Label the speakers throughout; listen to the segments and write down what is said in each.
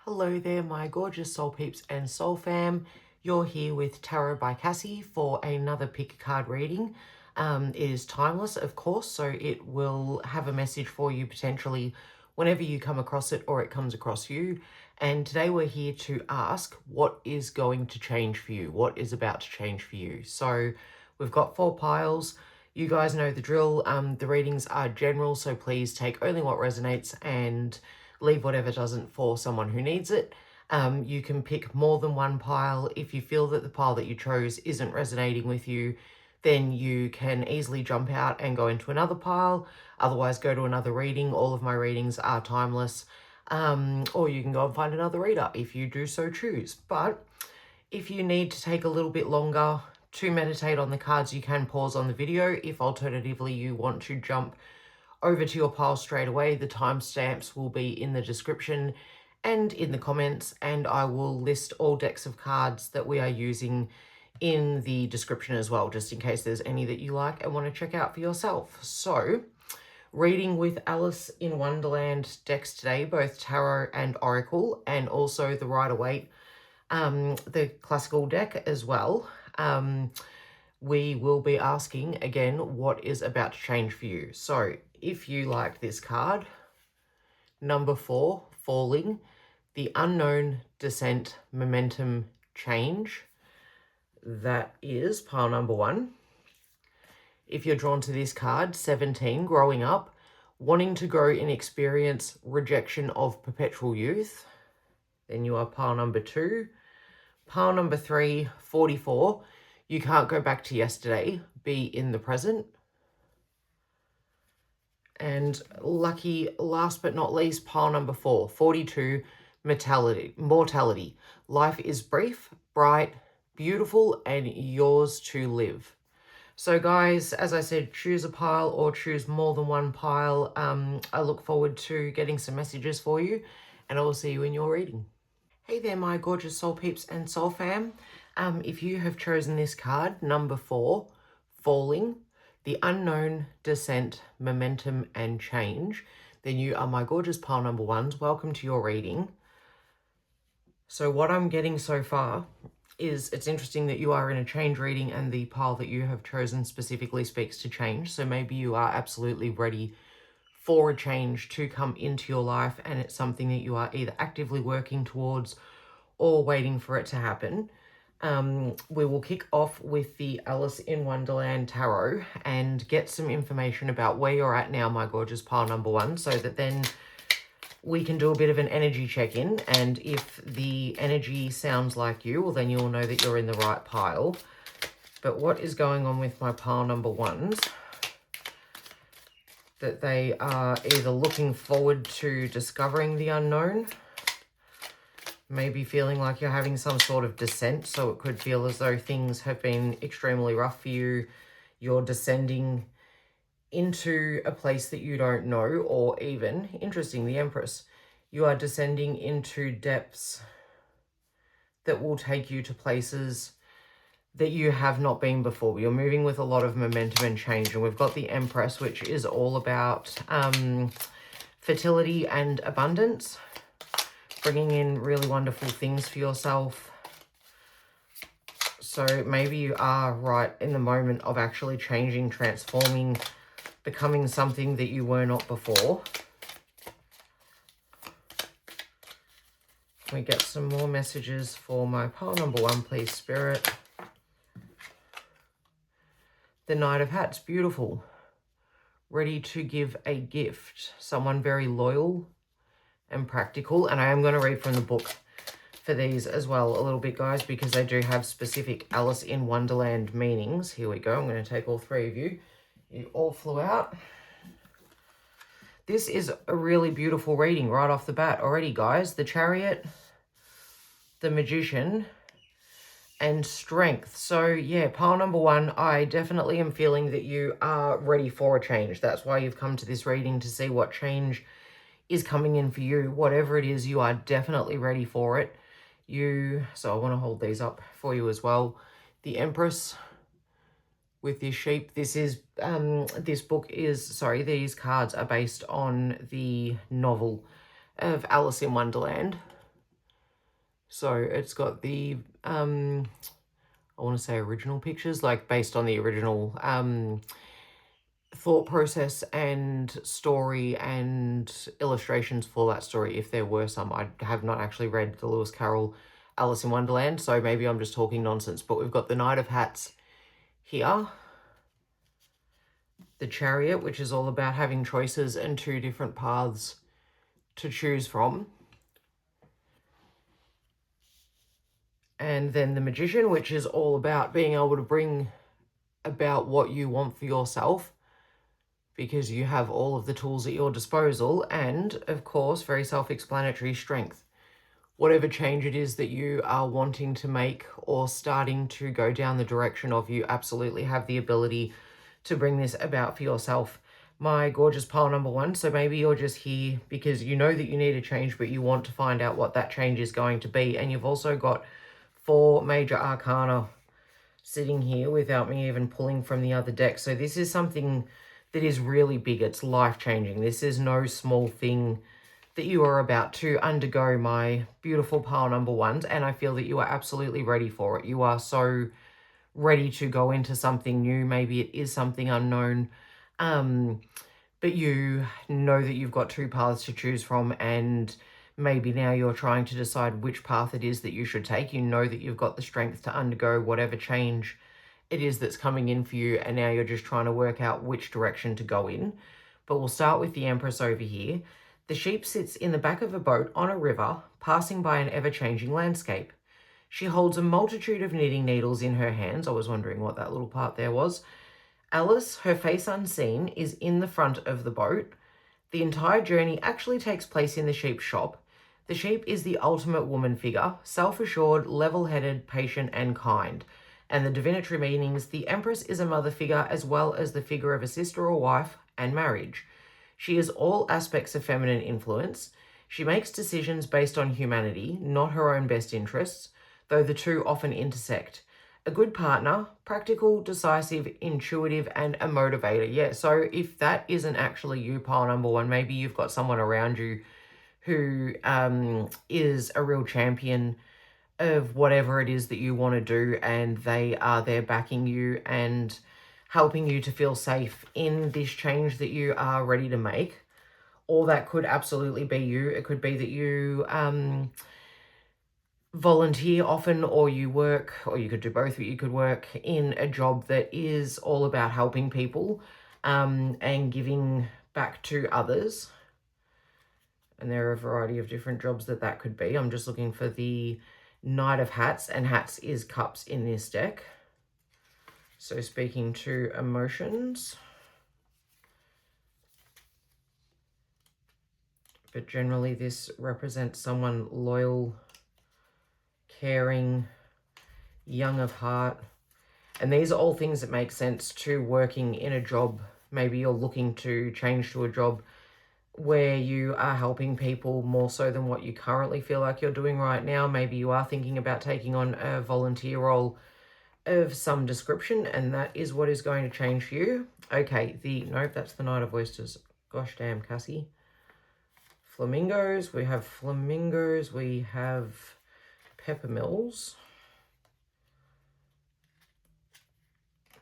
Speaker 1: Hello there, my gorgeous soul peeps and soul fam. You're here with Tarot by Cassy for another pick card reading. It is timeless, of course, so it will have a message for you potentially whenever you come across it or it comes across you. And today we're here to ask what is going to change for you, what is about to change for you. So we've got 4 piles. You guys know the drill. The readings are general, so please take only what resonates and leave whatever doesn't for someone who needs it. You can pick more than one pile. If you feel that the pile that you chose isn't resonating with you, then you can easily jump out and go into another pile. Otherwise, go to another reading. All of my readings are timeless. Or you can go and find another reader if you do so choose. But if you need to take a little bit longer to meditate on the cards, you can pause on the video. If alternatively you want to jump over to your pile straight away, the timestamps will be in the description and in the comments, and I will list all decks of cards that we are using in the description as well, just in case there's any that you like and want to check out for yourself. So, reading with Alice in Wonderland decks today, both Tarot and Oracle, and also the Rider-Waite, the classical deck as well. We will be asking again what is about to change for you. So if you like this card, number 4, Falling, the Unknown, Descent, Momentum, Change, that is pile number 1. If you're drawn to this card, 17, Growing Up, wanting to grow in experience, rejection of perpetual youth, then you are pile number 2. Pile number 3, 44, you can't go back to yesterday, be in the present. And lucky, last but not least, pile number 4, 42, Mortality. Life is brief, bright, beautiful, and yours to live. So guys, as I said, choose a pile or choose more than one pile. I look forward to getting some messages for you, and I will see you in your reading. Hey there, my gorgeous soul peeps and soul fam. If you have chosen this card, number 4, Falling, the Unknown, Descent, Momentum, and Change, then you are my gorgeous pile number 1s. Welcome to your reading. So what I'm getting so far is it's interesting that you are in a change reading and the pile that you have chosen specifically speaks to change. So maybe you are absolutely ready for a change to come into your life, and it's something that you are either actively working towards or waiting for it to happen. We will kick off with the Alice in Wonderland Tarot and get some information about where you're at now, my gorgeous pile number 1, so that then we can do a bit of an energy check-in, and if the energy sounds like you, well, then you'll know that you're in the right pile. But what is going on with my pile number 1s? That they are either looking forward to discovering the unknown, maybe feeling like you're having some sort of descent, so it could feel as though things have been extremely rough for you. You're descending into a place that you don't know, or even, interesting, the Empress, you are descending into depths that will take you to places that you have not been before. You're moving with a lot of momentum and change, and we've got the Empress, which is all about fertility and abundance, bringing in really wonderful things for yourself. So maybe you are right in the moment of actually changing, transforming, becoming something that you were not before. Can we get some more messages for my pile number 1, please, Spirit? The Knight of Hats, beautiful. Ready to give a gift. Someone very loyal and practical. And I am going to read from the book for these as well a little bit, guys, because they do have specific Alice in Wonderland meanings. Here we go. I'm going to take all 3 of you. You all flew out. This is a really beautiful reading right off the bat already, guys. The Chariot, the Magician, and Strength. So yeah, pile number 1, I definitely am feeling that you are ready for a change. That's why you've come to this reading, to see what change is coming in for you. Whatever it is, you are definitely ready for it. So I want to hold these up for you as well. The Empress with this sheep. This is, these cards are based on the novel of Alice in Wonderland. So it's got the, I want to say original pictures, like based on the original thought process and story and illustrations for that story, if there were some. I have not actually read the Lewis Carroll Alice in Wonderland, so maybe I'm just talking nonsense, but we've got the Knight of Hats here, the Chariot, which is all about having choices and two different paths to choose from. And then the Magician, which is all about being able to bring about what you want for yourself, because you have all of the tools at your disposal. And of course, very self-explanatory, strength. Whatever change it is that you are wanting to make or starting to go down the direction of, you absolutely have the ability to bring this about for yourself. My gorgeous pile number one. So maybe you're just here because you know that you need a change, but you want to find out what that change is going to be. And you've also got 4 major arcana sitting here without me even pulling from the other deck. So this is something that is really big. It's life-changing. This is no small thing that you are about to undergo, my beautiful pile number ones, and I feel that you are absolutely ready for it. You are so ready to go into something new. Maybe it is something unknown, but you know that you've got 2 paths to choose from, and maybe now you're trying to decide which path it is that you should take. You know that you've got the strength to undergo whatever change it is that's coming in for you, and now you're just trying to work out which direction to go in. But we'll start with the Empress over here. The sheep sits in the back of a boat on a river, passing by an ever-changing landscape. She holds a multitude of knitting needles in her hands. I was wondering what that little part there was. Alice, her face unseen, is in the front of the boat. The entire journey actually takes place in the sheep shop. The sheep is the ultimate woman figure, self-assured, level-headed, patient, and kind. And the divinatory meanings, the Empress is a mother figure as well as the figure of a sister or wife and marriage. She is all aspects of feminine influence. She makes decisions based on humanity, not her own best interests, though the two often intersect. A good partner, practical, decisive, intuitive, and a motivator. Yeah, so if that isn't actually you, pile number one, maybe you've got someone around you who is a real champion of whatever it is that you want to do, and they are there backing you and helping you to feel safe in this change that you are ready to make. Or that could absolutely be you. It could be that you volunteer often, or you work, or you could do both, but you could work in a job that is all about helping people and giving back to others. And there are a variety of different jobs that could be. I'm just looking for the Knight of Hats, and hats is cups in this deck. So speaking to emotions. But generally this represents someone loyal, caring, young of heart. And these are all things that make sense to working in a job. Maybe you're looking to change to a job where you are helping people more so than what you currently feel like you're doing right now. Maybe you are thinking about taking on a volunteer role of some description, and that is what is going to change for you. Okay, nope, that's the Knight of Oysters. Gosh damn, Cassy. Flamingos, we have flamingos, we have peppermills.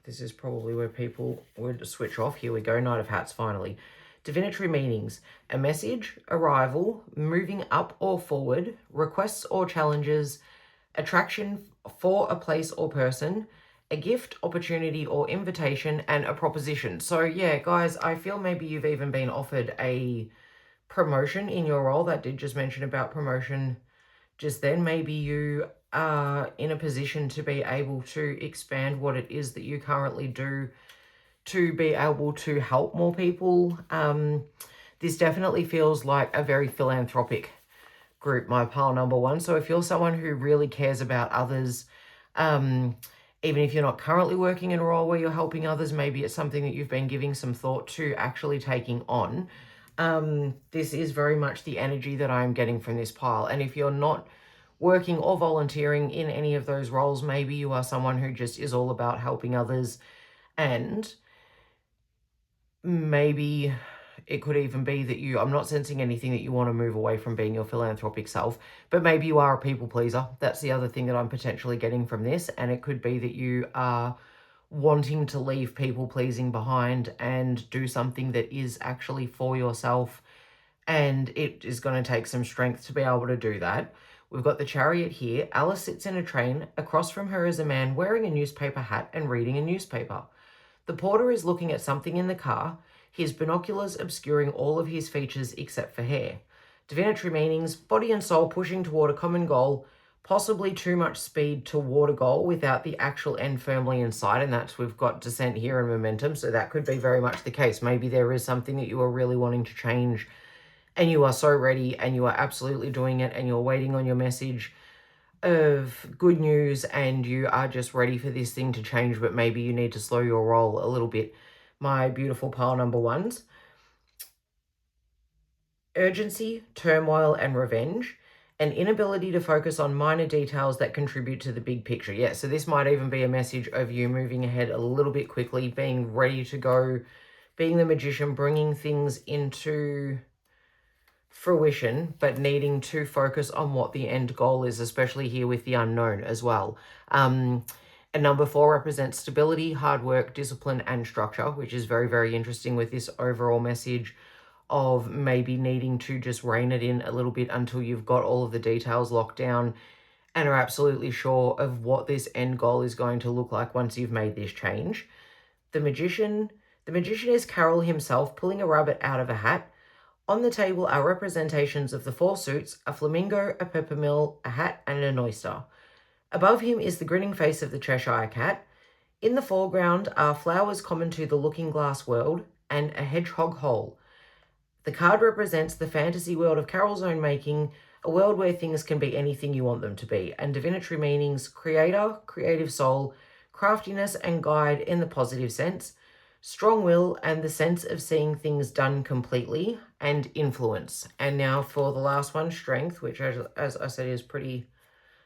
Speaker 1: This is probably where people would switch off. Here we go, Knight of Hats, finally. Divinatory meanings, a message, arrival, moving up or forward, requests or challenges, attraction for a place or person, a gift, opportunity or invitation, and a proposition. So yeah, guys, I feel maybe you've even been offered a promotion in your role. That did just mention about promotion just then. Maybe you are in a position to be able to expand what it is that you currently do to be able to help more people. This definitely feels like a very philanthropic group, my pile number one. So if you're someone who really cares about others, even if you're not currently working in a role where you're helping others, maybe it's something that you've been giving some thought to actually taking on. This is very much the energy that I'm getting from this pile. And if you're not working or volunteering in any of those roles, maybe you are someone who just is all about helping others, and maybe It could even be that I'm not sensing anything that you want to move away from being your philanthropic self, but maybe you are a people pleaser. That's the other thing that I'm potentially getting from this. And it could be that you are wanting to leave people pleasing behind and do something that is actually for yourself. And it is going to take some strength to be able to do that. We've got the Chariot here. Alice sits in a train. Across from her is a man wearing a newspaper hat and reading a newspaper. The porter is looking at something in the car, his binoculars obscuring all of his features except for hair. Divinatory meanings, body and soul pushing toward a common goal, possibly too much speed toward a goal without the actual end firmly in sight, and that's, we've got descent here and momentum, so that could be very much the case. Maybe there is something that you are really wanting to change, and you are so ready, and you are absolutely doing it, and you're waiting on your message of good news, and you are just ready for this thing to change, but maybe you need to slow your roll a little bit. My beautiful pile number ones. Urgency, turmoil, and revenge. An inability to focus on minor details that contribute to the big picture. Yeah, so this might even be a message of you moving ahead a little bit quickly, being ready to go, being the magician, bringing things into fruition, but needing to focus on what the end goal is, especially here with the unknown as well. And number 4 represents stability, hard work, discipline, and structure, which is very, very interesting with this overall message of maybe needing to just rein it in a little bit until you've got all of the details locked down and are absolutely sure of what this end goal is going to look like once you've made this change. The magician is Carol himself pulling a rabbit out of a hat. On the table are representations of the 4 suits, a flamingo, a peppermill, a hat, and an oyster. Above him is the grinning face of the Cheshire Cat. In the foreground are flowers common to the looking-glass world and a hedgehog hole. The card represents the fantasy world of Carol's own making, a world where things can be anything you want them to be, and divinatory meanings, creator, creative soul, craftiness and guide in the positive sense, strong will and the sense of seeing things done completely, and influence. And now for the last one, strength, which as I said is pretty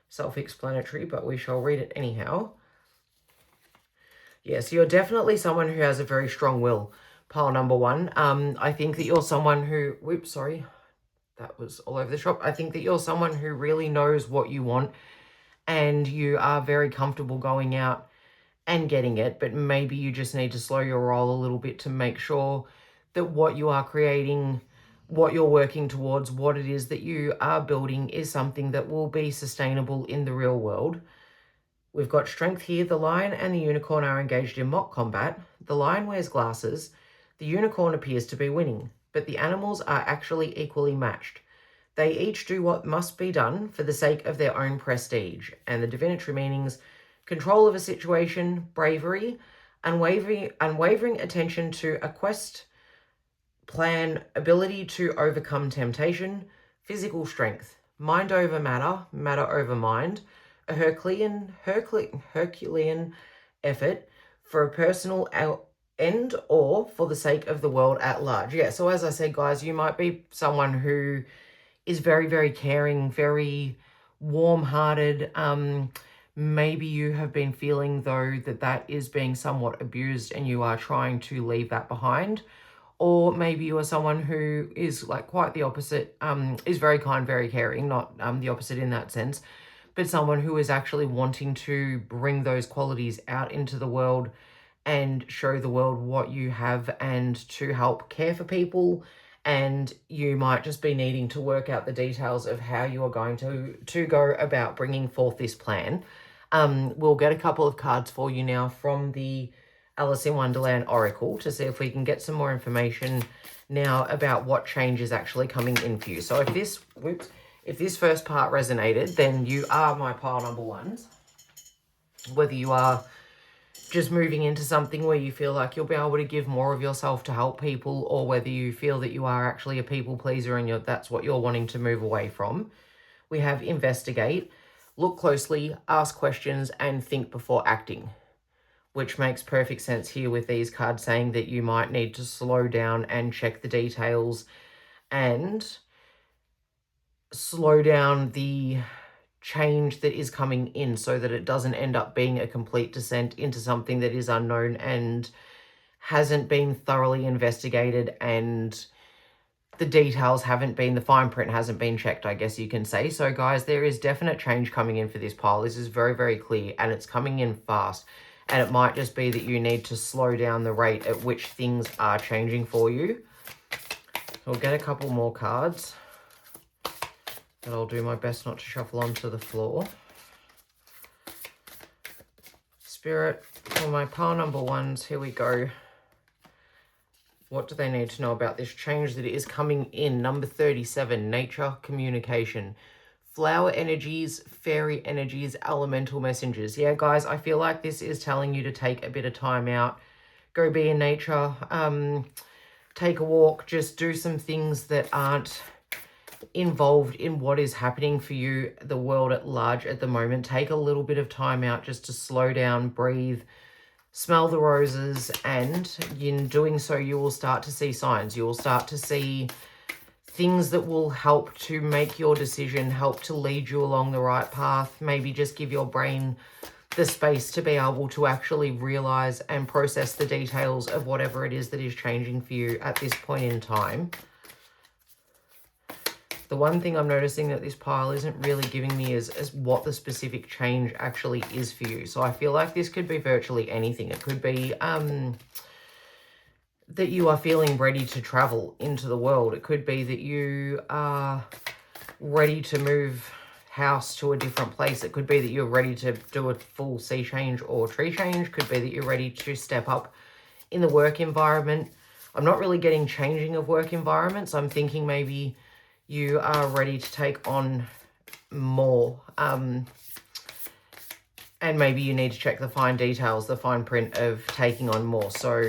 Speaker 1: self-explanatory, but we shall read it anyhow. Yes, you're definitely someone who has a very strong will, pile number 1. I think that you're someone who, whoops, sorry, that was all over the shop. I think that you're someone who really knows what you want, and you are very comfortable going out and getting it, but maybe you just need to slow your roll a little bit to make sure that what you are creating, what you're working towards, what it is that you are building is something that will be sustainable in the real world. We've got strength here. The lion and the unicorn are engaged in mock combat. The lion wears glasses. The unicorn appears to be winning, but the animals are actually equally matched. They each do what must be done for the sake of their own prestige. And the divinatory meanings, control of a situation, bravery, unwavering attention to a quest, plan, ability to overcome temptation, physical strength, mind over matter, matter over mind, a Herculean effort for a personal end or for the sake of the world at large. Yeah, so as I said, guys, you might be someone who is very, very caring, very warm-hearted. Maybe you have been feeling, though, that is being somewhat abused and you are trying to leave that behind. Or maybe you are someone who is like quite the opposite, is very kind, very caring, not the opposite in that sense, but someone who is actually wanting to bring those qualities out into the world and show the world what you have and to help care for people. And you might just be needing to work out the details of how you are going to go about bringing forth this plan. We'll get a couple of cards for you now from the Alice in Wonderland Oracle to see if we can get some more information now about what change is actually coming in for you. So if this first part resonated, then you are my pile number 1s. Whether you are just moving into something where you feel like you'll be able to give more of yourself to help people, or whether you feel that you are actually a people pleaser and that's what you're wanting to move away from. We have investigate, look closely, ask questions, and think before acting, which makes perfect sense here with these cards saying that you might need to slow down and check the details and slow down the change that is coming in so that it doesn't end up being a complete descent into something that is unknown and hasn't been thoroughly investigated and the details haven't been, the fine print hasn't been checked, I guess you can say. So guys, there is definite change coming in for this pile. This is very, very clear, and it's coming in fast. And it might just be that you need to slow down the rate at which things are changing for you. We'll get a couple more cards, but I'll do my best not to shuffle onto the floor. Spirit, for my pile number ones, here we go. What do they need to know about this change that is coming in? Number 37, nature, communication. Flower energies, fairy energies, elemental messengers. Yeah, guys, I feel like this is telling you to take a bit of time out. Go be in nature. Take a walk. Just do some things that aren't involved in what is happening for you, the world at large at the moment. Take a little bit of time out just to slow down, breathe, smell the roses, and in doing so, you will start to see signs. You will start to see things that will help to make your decision, help to lead you along the right path. Maybe just give your brain the space to be able to actually realize and process the details of whatever it is that is changing for you at this point in time. The one thing I'm noticing that this pile isn't really giving me is what the specific change actually is for you. So I feel like this could be virtually anything. It could be that you are feeling ready to travel into the world. It could be that you are ready to move house to a different place. It could be that you're ready to do a full sea change or tree change. Could be that you're ready to step up in the work environment. I'm not really getting changing of work environments. I'm thinking maybe you are ready to take on more. And maybe you need to check the fine details, the fine print of taking on more. So,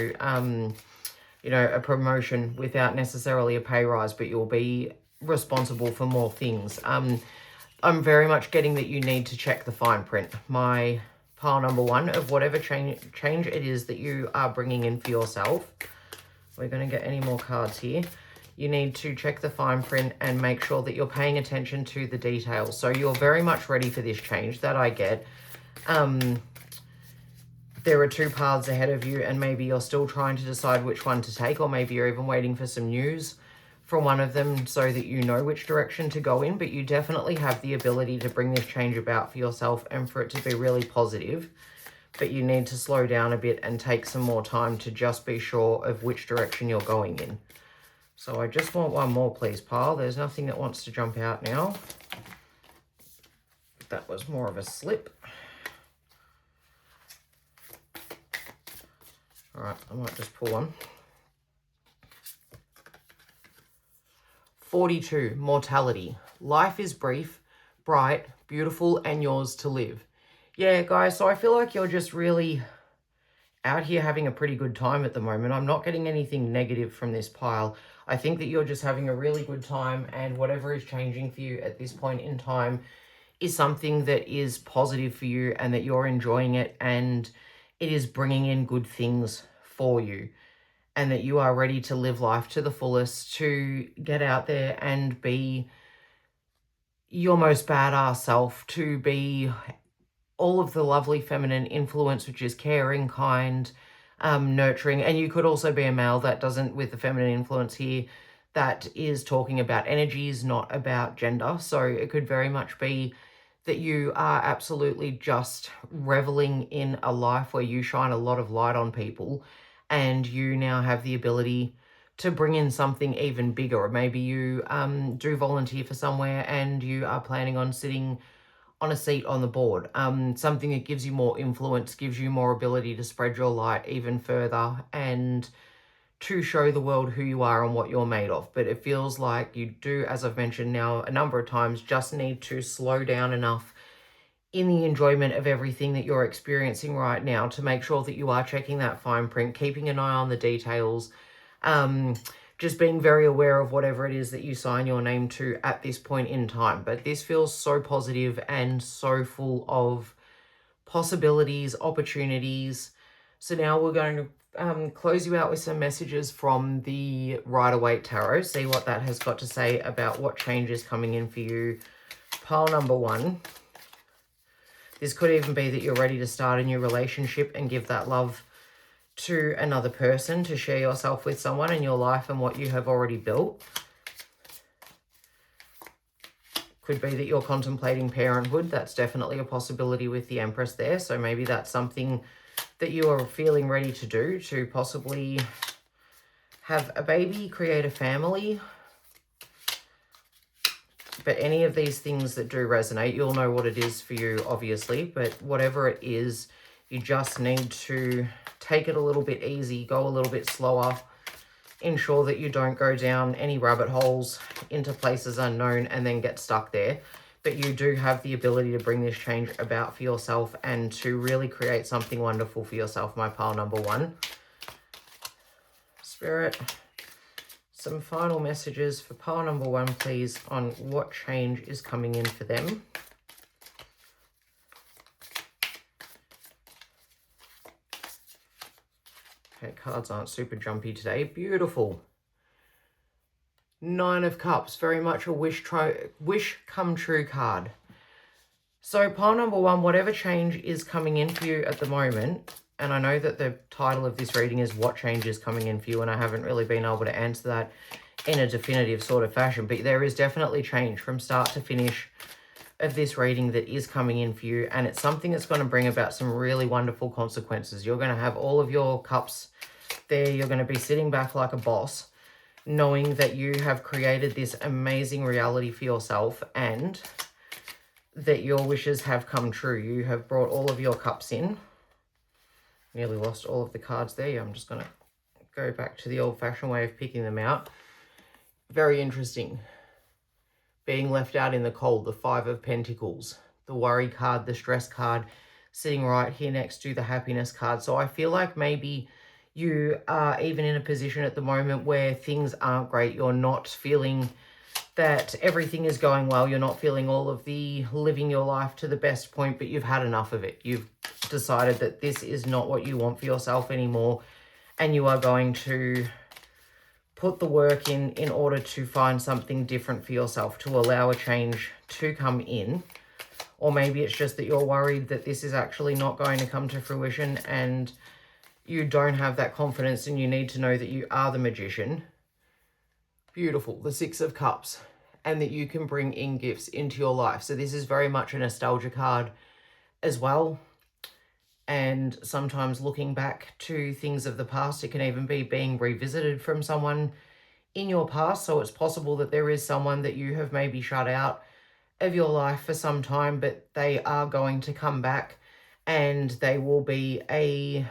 Speaker 1: you know, a promotion without necessarily a pay rise, but you'll be responsible for more things. I'm very much getting that you need to check the fine print. My pile number one of whatever change it is that you are bringing in for yourself. We're going to get any more cards here. You need to check the fine print and make sure that you're paying attention to the details. So you're very much ready for this change, that I get. There are two paths ahead of you, and maybe you're still trying to decide which one to take, or maybe you're even waiting for some news from one of them so that you know which direction to go in. But you definitely have the ability to bring this change about for yourself and for it to be really positive. But you need to slow down a bit and take some more time to just be sure of which direction you're going in. So I just want one more, please, pile. There's nothing that wants to jump out now. That was more of a slip. All right, I might just pull one. 42, mortality. Life is brief, bright, beautiful, and yours to live. Yeah, guys, so I feel like you're just really out here having a pretty good time at the moment. I'm not getting anything negative from this pile. I think that you're just having a really good time, and whatever is changing for you at this point in time is something that is positive for you and that you're enjoying it, and it is bringing in good things for you, and that you are ready to live life to the fullest, to get out there and be your most badass self, to be all of the lovely feminine influence, which is caring, kind, nurturing. And you could also be a male that doesn't, with the feminine influence here, that is talking about energies, not about gender. So it could very much be that you are absolutely just reveling in a life where you shine a lot of light on people, and you now have the ability to bring in something even bigger. Or maybe you do volunteer for somewhere and you are planning on sitting on a seat on the board, something that gives you more influence, gives you more ability to spread your light even further and to show the world who you are and what you're made of. But it feels like you do, as I've mentioned now a number of times, just need to slow down enough in the enjoyment of everything that you're experiencing right now to make sure that you are checking that fine print, keeping an eye on the details, just being very aware of whatever it is that you sign your name to at this point in time. But this feels so positive and so full of possibilities, opportunities. So now we're going to close you out with some messages from the Rider-Waite Tarot. See what that has got to say about what change is coming in for you. Pile number one. This could even be that you're ready to start a new relationship and give that love to another person, to share yourself with someone in your life and what you have already built. Could be that you're contemplating parenthood. That's definitely a possibility with the Empress there. So maybe that's something that you are feeling ready to do, to possibly have a baby, create a family. But any of these things that do resonate, you'll know what it is for you, obviously. But whatever it is, you just need to take it a little bit easy, go a little bit slower. Ensure that you don't go down any rabbit holes into places unknown and then get stuck there. But you do have the ability to bring this change about for yourself and to really create something wonderful for yourself, my pile number one. Spirit, some final messages for pile number one, please, on what change is coming in for them. Okay, cards aren't super jumpy today. Beautiful. 9 of Cups, very much a wish come true card. So pile number one, whatever change is coming in for you at the moment, and I know that the title of this reading is what change is coming in for you, and I haven't really been able to answer that in a definitive sort of fashion, but there is definitely change from start to finish of this reading that is coming in for you, and it's something that's going to bring about some really wonderful consequences. You're going to have all of your cups there. You're going to be sitting back like a boss, knowing that you have created this amazing reality for yourself and that your wishes have come true. You have brought all of your cups in. Nearly lost all of the cards there. I'm just going to go back to the old-fashioned way of picking them out. Very interesting. Being left out in the cold, the 5 of Pentacles, the worry card, the stress card, sitting right here next to the happiness card. So I feel like maybe you are even in a position at the moment where things aren't great. You're not feeling that everything is going well. You're not feeling all of the living your life to the best point, but you've had enough of it. You've decided that this is not what you want for yourself anymore, and you are going to put the work in order to find something different for yourself, to allow a change to come in. Or maybe it's just that you're worried that this is actually not going to come to fruition and you don't have that confidence, and you need to know that you are the magician. Beautiful. The 6 of Cups, and that you can bring in gifts into your life. So this is very much a nostalgia card as well. And sometimes looking back to things of the past, it can even be being revisited from someone in your past. So it's possible that there is someone that you have maybe shut out of your life for some time, but they are going to come back, and they will be a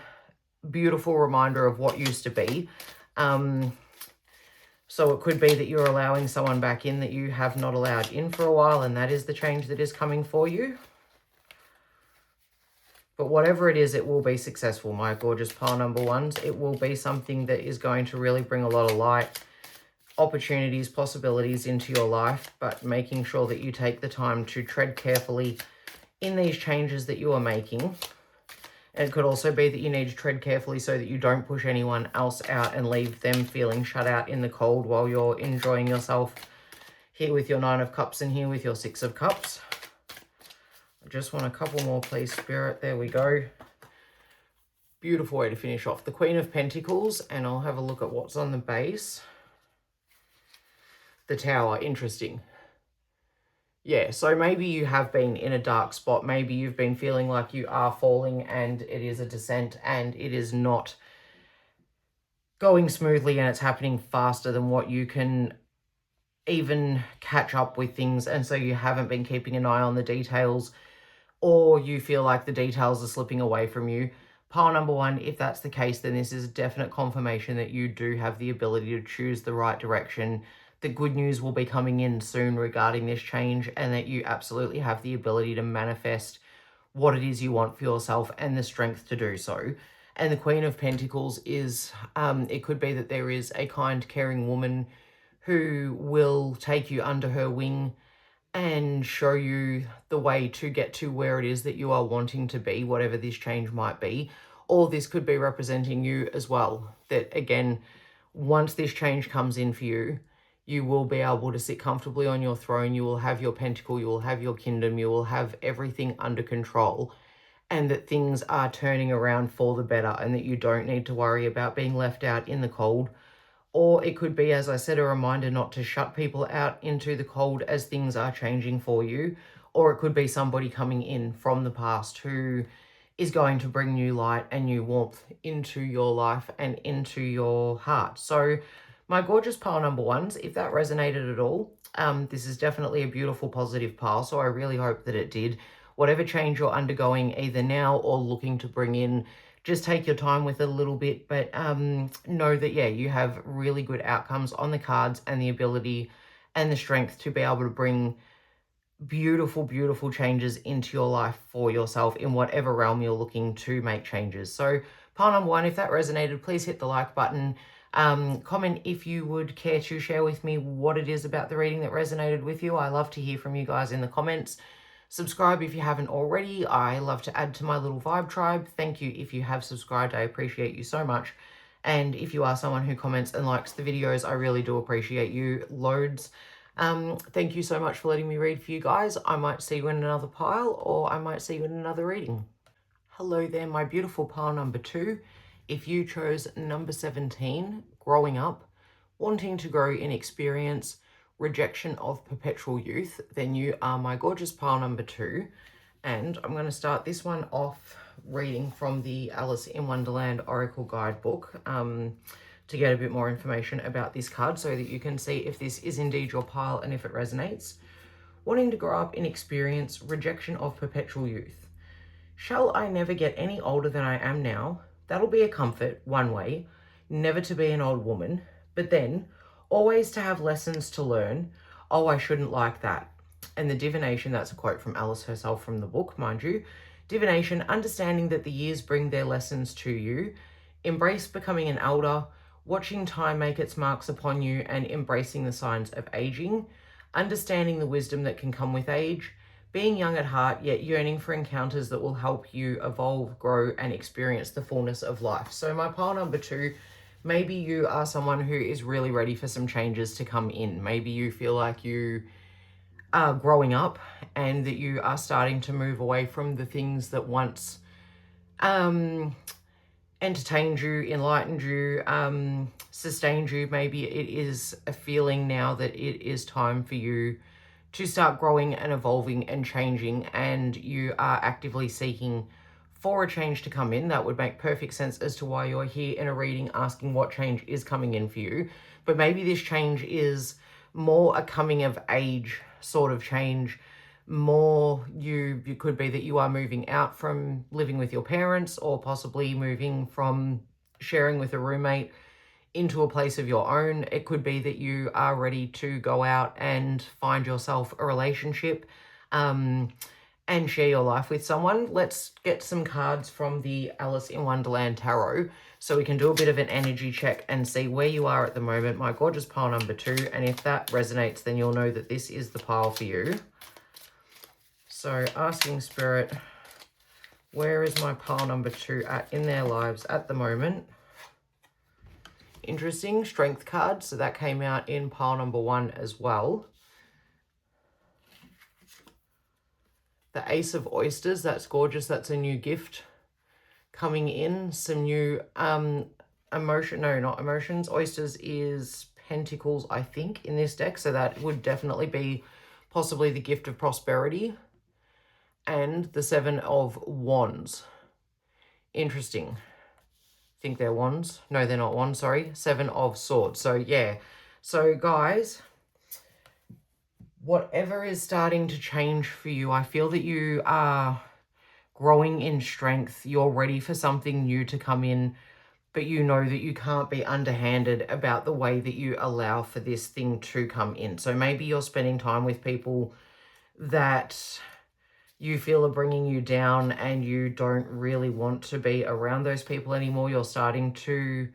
Speaker 1: beautiful reminder of what used to be. So it could be that you're allowing someone back in that you have not allowed in for a while, and that is the change that is coming for you. But whatever it is, it will be successful, my gorgeous pile number ones. It will be something that is going to really bring a lot of light, opportunities, possibilities into your life, but making sure that you take the time to tread carefully in these changes that you are making. And it could also be that you need to tread carefully so that you don't push anyone else out and leave them feeling shut out in the cold while you're enjoying yourself here with your 9 of Cups and here with your 6 of Cups. I just want a couple more, please, Spirit. There we go. Beautiful way to finish off. The Queen of Pentacles, and I'll have a look at what's on the base. The Tower, interesting. Yeah, so maybe you have been in a dark spot. Maybe you've been feeling like you are falling and it is a descent and it is not going smoothly and it's happening faster than what you can even catch up with things. And so you haven't been keeping an eye on the details, or you feel like the details are slipping away from you. Pile number one, if that's the case, then this is a definite confirmation that you do have the ability to choose the right direction. The good news will be coming in soon regarding this change, and that you absolutely have the ability to manifest what it is you want for yourself and the strength to do so. And the Queen of Pentacles is, it could be that there is a kind, caring woman who will take you under her wing and show you the way to get to where it is that you are wanting to be, whatever this change might be. Or this could be representing you as well. That, again, once this change comes in for you, you will be able to sit comfortably on your throne. You will have your pentacle, you will have your kingdom, you will have everything under control. and that things are turning around for the better and that you don't need to worry about being left out in the cold. Or it could be, as I said, a reminder not to shut people out into the cold as things are changing for you. Or it could be somebody coming in from the past who is going to bring new light and new warmth into your life and into your heart. So my gorgeous pile number ones, if that resonated at all, this is definitely a beautiful positive pile. So I really hope that it did. Whatever change you're undergoing either now or looking to bring in, just take your time with it a little bit, but know that, yeah, you have really good outcomes on the cards and the ability and the strength to be able to bring beautiful, beautiful changes into your life for yourself in whatever realm you're looking to make changes. So pile number one, if that resonated, please hit the like button. Comment if you would care to share with me what it is about the reading that resonated with you. I love to hear from you guys in the comments. Subscribe if you haven't already. I love to add to my little vibe tribe. Thank you if you have subscribed. I appreciate you so much. And if you are someone who comments and likes the videos, I really do appreciate you loads. Thank you so much for letting me read for you guys. I might see you in another pile, or I might see you in another reading. Hello there, my beautiful pile number two. If you chose number 17, growing up, wanting to grow in experience, rejection of perpetual youth, then you are my gorgeous pile number two. And I'm going to start this one off reading from the Alice in Wonderland Oracle Guidebook to get a bit more information about this card so that you can see if this is indeed your pile and if it resonates. Wanting to grow up in experience, rejection of perpetual youth. Shall I never get any older than I am now? That'll be a comfort, one way, never to be an old woman, but then always to have lessons to learn. Oh, I shouldn't like that. And the divination, that's a quote from Alice herself from the book, mind you. Divination, understanding that the years bring their lessons to you. Embrace becoming an elder, watching time make its marks upon you and embracing the signs of aging. Understanding the wisdom that can come with age. Being young at heart, yet yearning for encounters that will help you evolve, grow, and experience the fullness of life. So my pile number two, maybe you are someone who is really ready for some changes to come in. Maybe you feel like you are growing up and that you are starting to move away from the things that once entertained you, enlightened you, sustained you. Maybe it is a feeling now that it is time for you to start growing and evolving and changing, and you are actively seeking for a change to come in. That would make perfect sense as to why you're here in a reading asking what change is coming in for you. But maybe this change is more a coming of age sort of change. More you could be that you are moving out from living with your parents, or possibly moving from sharing with a roommate into a place of your own. It could be that you are ready to go out and find yourself a relationship and share your life with someone. Let's get some cards from the Alice in Wonderland Tarot so we can do a bit of an energy check and see where you are at the moment, my gorgeous pile number two. And if that resonates, then you'll know that this is the pile for you. So asking Spirit, where is my pile number two at in their lives at the moment? Interesting, Strength card. So that came out in pile number one as well. The Ace of Oysters, that's gorgeous. That's a new gift coming in. Some new emotion, no, not emotions. Oysters is Pentacles, I think, in this deck. So that would definitely be possibly the gift of prosperity. And the Seven of Wands. Interesting. Think they're wands. No, they're not wands, sorry. Seven of Swords. So, yeah. So, guys, whatever is starting to change for you, I feel that you are growing in strength. You're ready for something new to come in, but you know that you can't be underhanded about the way that you allow for this thing to come in. So maybe you're spending time with people that you feel are bringing you down and you don't really want to be around those people anymore. You're starting to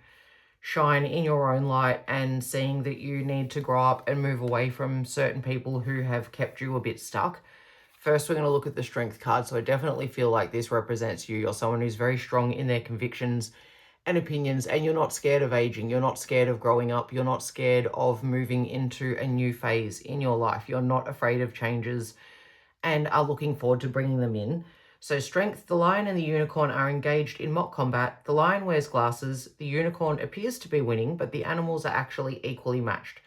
Speaker 1: shine in your own light and seeing that you need to grow up and move away from certain people who have kept you a bit stuck. First, we're going to look at the Strength card. So I definitely feel like this represents you. You're someone who's very strong in their convictions and opinions, and you're not scared of aging. You're not scared of growing up. You're not scared of moving into a new phase in your life. You're not afraid of changes and are looking forward to bringing them in. So strength, the lion and the unicorn are engaged in mock combat. The lion wears glasses. The unicorn appears to be winning, but the animals are actually equally matched.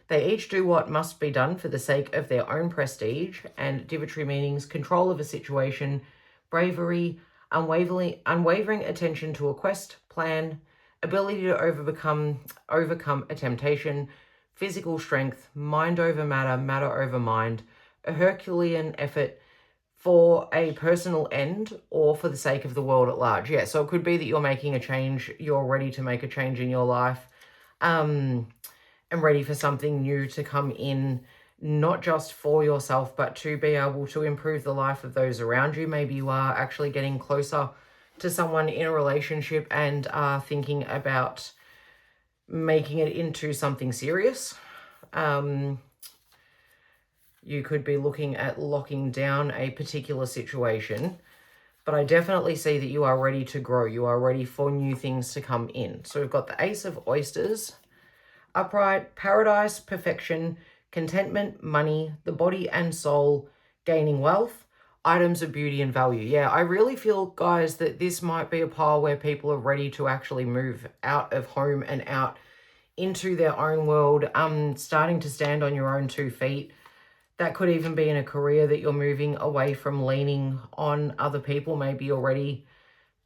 Speaker 1: They each do what must be done for the sake of their own prestige, and divatory meanings: control of a situation, bravery, unwavering attention to a quest, plan, ability to overcome a temptation, physical strength, mind over matter, matter over mind, a Herculean effort for a personal end or for the sake of the world at large. Yeah, so it could be that you're making a change, you're ready to make a change in your life, and ready for something new to come in, not just for yourself, but to be able to improve the life of those around you. Maybe you are actually getting closer to someone in a relationship and are thinking about making it into something serious. You could be looking at locking down a particular situation, but I definitely see that you are ready to grow. You are ready for new things to come in. So we've got the Ace of Oysters, upright, paradise, perfection, contentment, money, the body and soul, gaining wealth, items of beauty and value. Yeah, I really feel, guys, that this might be a pile where people are ready to actually move out of home and out into their own world, starting to stand on your own 2 feet. That could even be in a career that you're moving away from leaning on other people. Maybe you're ready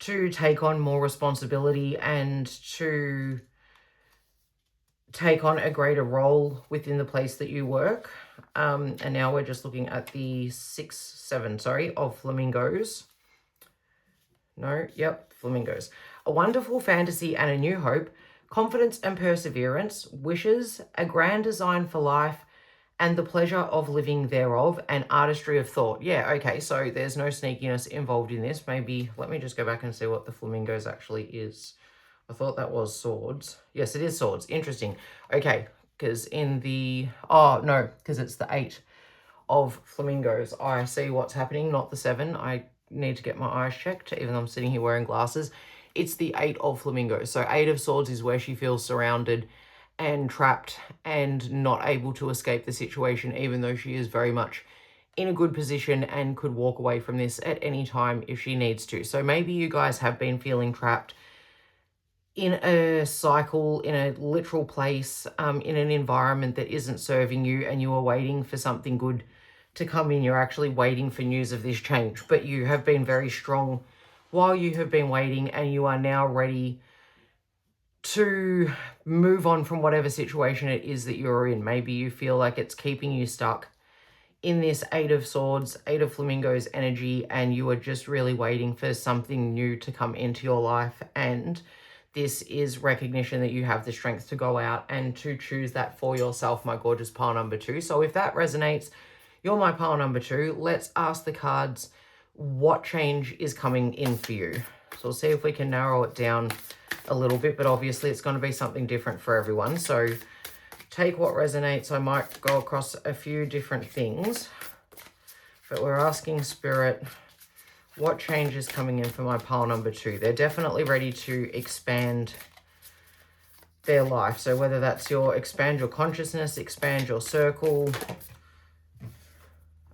Speaker 1: to take on more responsibility and to take on a greater role within the place that you work. And now we're just looking at the 7 of flamingos. No, yep, flamingos. A wonderful fantasy and a new hope, confidence and perseverance, wishes, a grand design for life, and the pleasure of living thereof, and artistry of thought. Yeah, okay, so there's no sneakiness involved in this. Maybe, let me just go back and see what the flamingos actually is. I thought that was swords. Yes, it is swords. Interesting. Okay, because in the... Oh, no, because it's the 8 of flamingos. I see what's happening, not the 7. I need to get my eyes checked, even though I'm sitting here wearing glasses. It's the 8 of flamingos. So 8 of swords is where she feels surrounded and trapped and not able to escape the situation, even though she is very much in a good position and could walk away from this at any time if she needs to. So maybe you guys have been feeling trapped in a cycle, in a literal place, in an environment that isn't serving you, and you are waiting for something good to come in. You're actually waiting for news of this change, but you have been very strong while you have been waiting, and you are now ready to move on from whatever situation it is that you're in. Maybe you feel like it's keeping you stuck in this 8 of swords, 8 of flamingos energy, and you are just really waiting for something new to come into your life. And this is recognition that you have the strength to go out and to choose that for yourself, my gorgeous pile number 2. So if that resonates, you're my pile number 2. Let's ask the cards what change is coming in for you. So we'll see if we can narrow it down a little bit, but obviously it's going to be something different for everyone. So take what resonates. I might go across a few different things, but we're asking Spirit, what change is coming in for my pile number 2? They're definitely ready to expand their life. So whether that's expand your consciousness, expand your circle.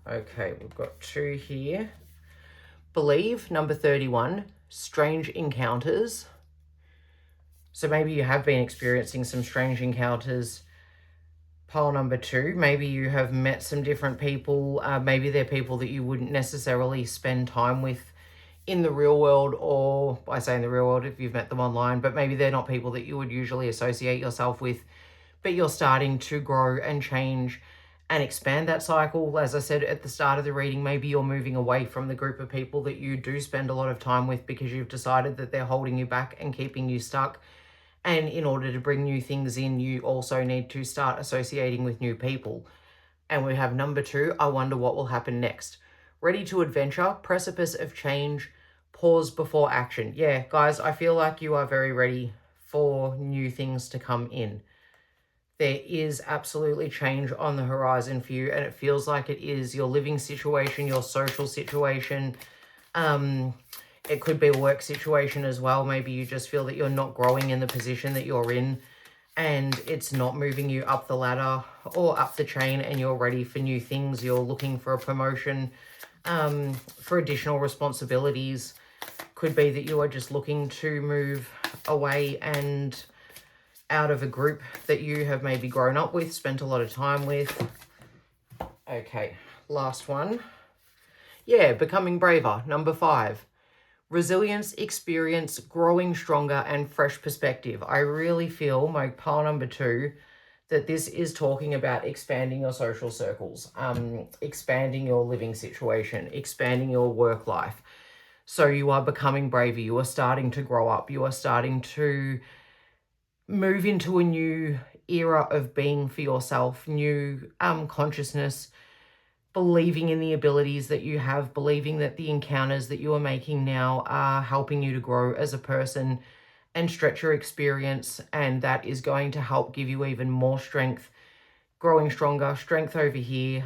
Speaker 1: Okay, we've got 2 here. Believe, number 31, strange encounters. So maybe you have been experiencing some strange encounters. Pile number 2, maybe you have met some different people. Maybe they're people that you wouldn't necessarily spend time with in the real world, or I say in the real world if you've met them online, but maybe they're not people that you would usually associate yourself with, but you're starting to grow and change and expand that cycle. As I said at the start of the reading, maybe you're moving away from the group of people that you do spend a lot of time with because you've decided that they're holding you back and keeping you stuck. And in order to bring new things in, you also need to start associating with new people. And we have number 2, I wonder what will happen next. Ready to adventure, precipice of change, pause before action. Yeah, guys, I feel like you are very ready for new things to come in. There is absolutely change on the horizon for you, and it feels like it is your living situation, your social situation. It could be a work situation as well. Maybe you just feel that you're not growing in the position that you're in, and it's not moving you up the ladder or up the chain, and you're ready for new things. You're looking for a promotion. for additional responsibilities. Could be that you are just looking to move away and out of a group that you have maybe grown up with, spent a lot of time with. Okay, last one. Yeah, becoming braver. Number 5. Resilience, experience, growing stronger, and fresh perspective. I really feel, my pile number 2, that this is talking about expanding your social circles, expanding your living situation, expanding your work life. So you are becoming braver. You are starting to grow up. You are starting to move into a new era of being for yourself, new consciousness, believing in the abilities that you have, believing that the encounters that you are making now are helping you to grow as a person and stretch your experience, and that is going to help give you even more strength, growing stronger, strength over here,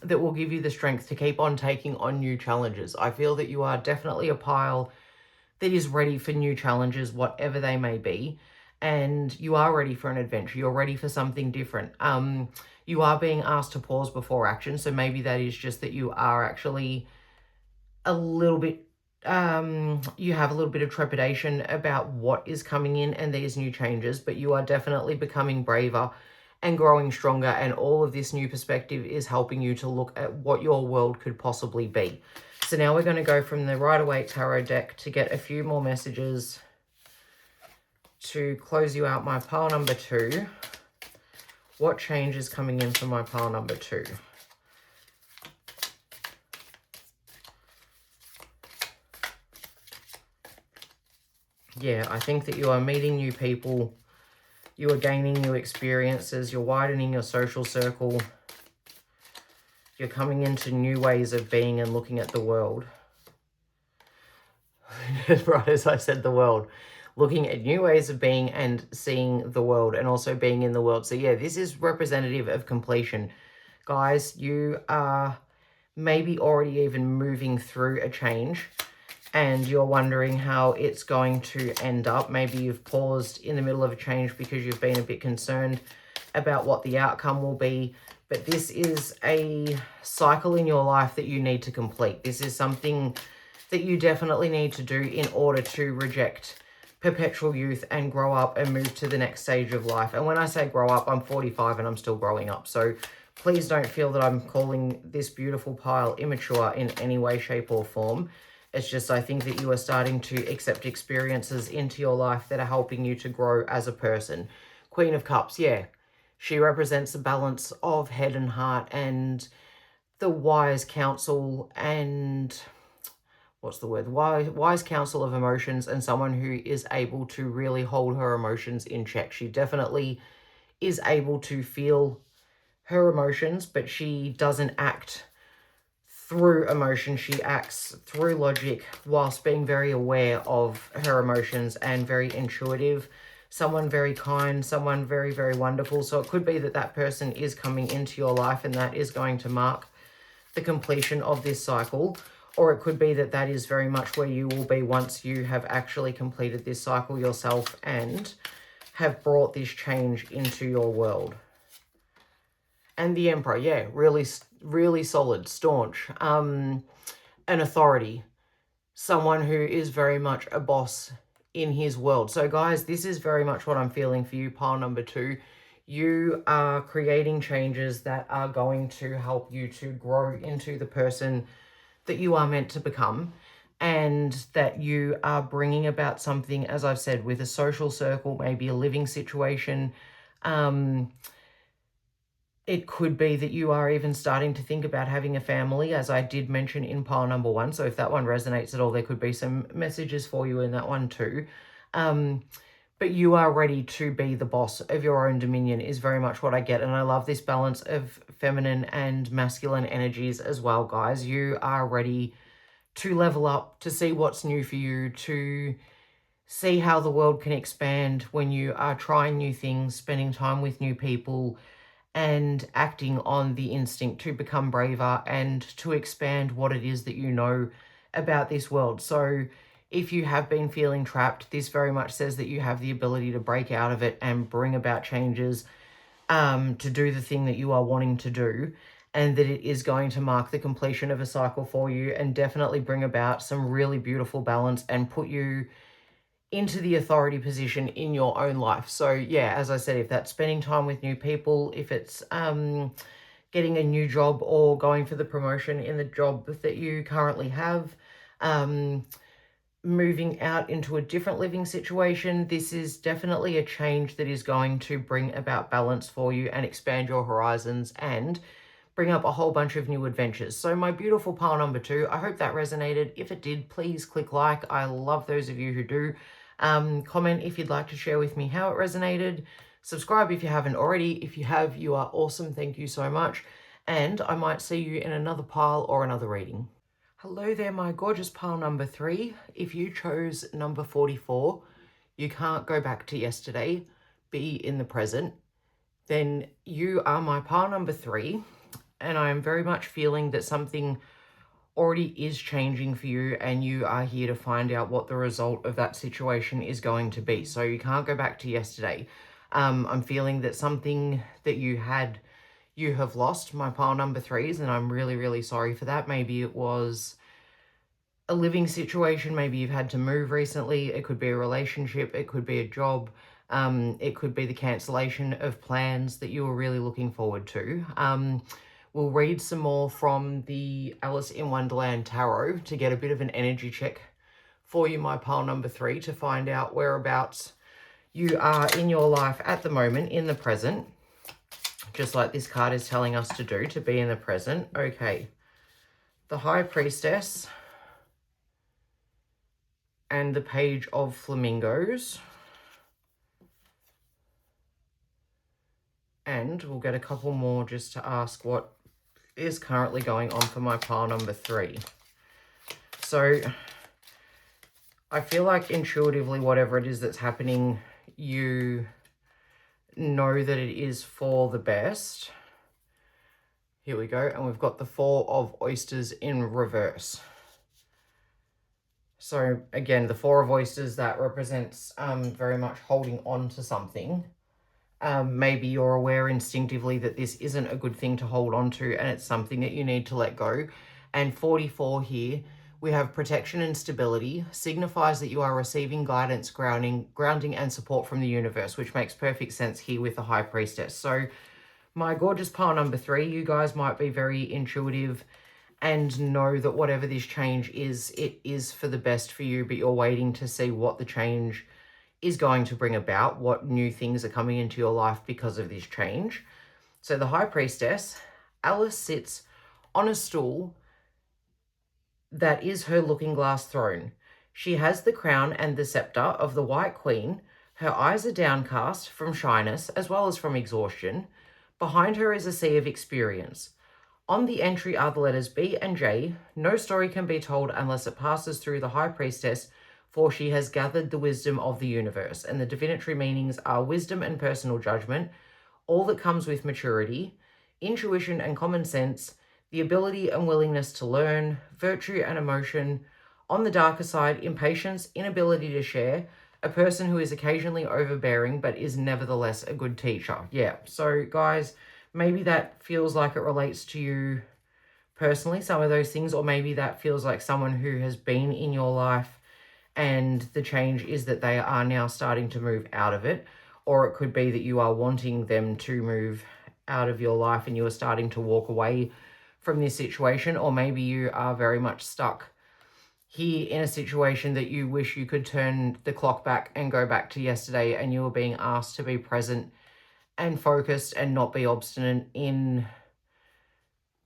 Speaker 1: that will give you the strength to keep on taking on new challenges. I feel that you are definitely a pile that is ready for new challenges, whatever they may be, and you are ready for an adventure. You're ready for something different. You are being asked to pause before action, so maybe that is just that you are actually a little bit, you have a little bit of trepidation about what is coming in and these new changes, but you are definitely becoming braver and growing stronger, and all of this new perspective is helping you to look at what your world could possibly be. So now we're going to go from the Rider-Waite Tarot deck to get a few more messages to close you out, my pile number 2. What change is coming in for my pile number 2? Yeah, I think that you are meeting new people. You are gaining new experiences. You're widening your social circle. You're coming into new ways of being and looking at the world. Right as I said, the world. Looking at new ways of being and seeing the world, and also being in the world. So yeah, this is representative of completion. Guys, you are maybe already even moving through a change, and you're wondering how it's going to end up. Maybe you've paused in the middle of a change because you've been a bit concerned about what the outcome will be. But this is a cycle in your life that you need to complete. This is something that you definitely need to do in order to reject perpetual youth and grow up and move to the next stage of life. And when I say grow up, I'm 45 and I'm still growing up. So please don't feel that I'm calling this beautiful pile immature in any way, shape or form. It's just, I think that you are starting to accept experiences into your life that are helping you to grow as a person. Queen of Cups, yeah. She represents a balance of head and heart and the wise counsel and, what's the word? Wise counsel of emotions, and someone who is able to really hold her emotions in check. She definitely is able to feel her emotions, but she doesn't act through emotion. She acts through logic whilst being very aware of her emotions and very intuitive. Someone very kind, someone very, very wonderful. So it could be that that person is coming into your life and that is going to mark the completion of this cycle. Or it could be that that is very much where you will be once you have actually completed this cycle yourself and have brought this change into your world. And the Emperor, yeah, really, really solid, staunch, an authority, someone who is very much a boss in his world. So guys, this is very much what I'm feeling for you, pile number 2. You are creating changes that are going to help you to grow into the person that you are meant to become, and that you are bringing about something, as I've said, with a social circle, maybe a living situation. It could be that you are even starting to think about having a family, as I did mention in pile number 1. So if that one resonates at all, there could be some messages for you in that one too. But you are ready to be the boss of your own dominion is very much what I get. And I love this balance of feminine and masculine energies as well, guys. You are ready to level up, to see what's new for you, to see how the world can expand when you are trying new things, spending time with new people, and acting on the instinct to become braver and to expand what it is that you know about this world. So if you have been feeling trapped, this very much says that you have the ability to break out of it and bring about changes, to do the thing that you are wanting to do. and that it is going to mark the completion of a cycle for you and definitely bring about some really beautiful balance and put you into the authority position in your own life. So yeah, as I said, if that's spending time with new people, if it's getting a new job or going for the promotion in the job that you currently have, moving out into a different living situation, this is definitely a change that is going to bring about balance for you and expand your horizons and bring up a whole bunch of new adventures. So my beautiful pile number 2, I hope that resonated. If it did, please click like. I love those of you who do. Comment if you'd like to share with me how it resonated. Subscribe if you haven't already. If you have, you are awesome. Thank you so much. And I might see you in another pile or another reading. Hello there, my gorgeous pile number 3. If you chose number 44, you can't go back to yesterday, be in the present, then you are my pile number 3. And I am very much feeling that something already is changing for you and you are here to find out what the result of that situation is going to be. So you can't go back to yesterday. I'm feeling that something that you had, you have lost, my pile number 3s, and I'm really, really sorry for that. Maybe it was a living situation. Maybe you've had to move recently. It could be a relationship. It could be a job. It could be the cancellation of plans that you were really looking forward to. We'll read some more from the Alice in Wonderland Tarot to get a bit of an energy check for you, my pile number 3, to find out whereabouts you are in your life at the moment, in the present, just like this card is telling us to do, to be in the present. Okay, the High Priestess and the Page of Flamingos. And we'll get a couple more just to ask what is currently going on for my pile number 3. So I feel like intuitively, whatever it is that's happening, you know that it is for the best. Here we go. And we've got the 4 of Oysters in reverse. So again, the 4 of Oysters, that represents very much holding on to something. Maybe you're aware instinctively that this isn't a good thing to hold on to and it's something that you need to let go. And 44 here, we have protection and stability, signifies that you are receiving guidance, grounding and support from the universe, which makes perfect sense here with the High Priestess. So my gorgeous pile number 3, you guys might be very intuitive and know that whatever this change is, it is for the best for you, but you're waiting to see what the change is going to bring about, what new things are coming into your life because of this change. So the High Priestess, Alice sits on a stool that is her looking glass throne. She has the crown and the scepter of the White Queen. Her eyes are downcast from shyness as well as from exhaustion. Behind her is a sea of experience. On the entry are the letters B and J. No story can be told unless it passes through the High Priestess, for she has gathered the wisdom of the universe. And the divinatory meanings are wisdom and personal judgment, all that comes with maturity, intuition and common sense, the ability and willingness to learn, virtue and emotion. On the darker side, impatience, inability to share, a person who is occasionally overbearing but is nevertheless a good teacher. Yeah, so guys, maybe that feels like it relates to you personally, some of those things, or maybe that feels like someone who has been in your life and the change is that they are now starting to move out of it. Or it could be that you are wanting them to move out of your life and you are starting to walk away from this situation. Or maybe you are very much stuck here in a situation that you wish you could turn the clock back and go back to yesterday, and you are being asked to be present and focused and not be obstinate in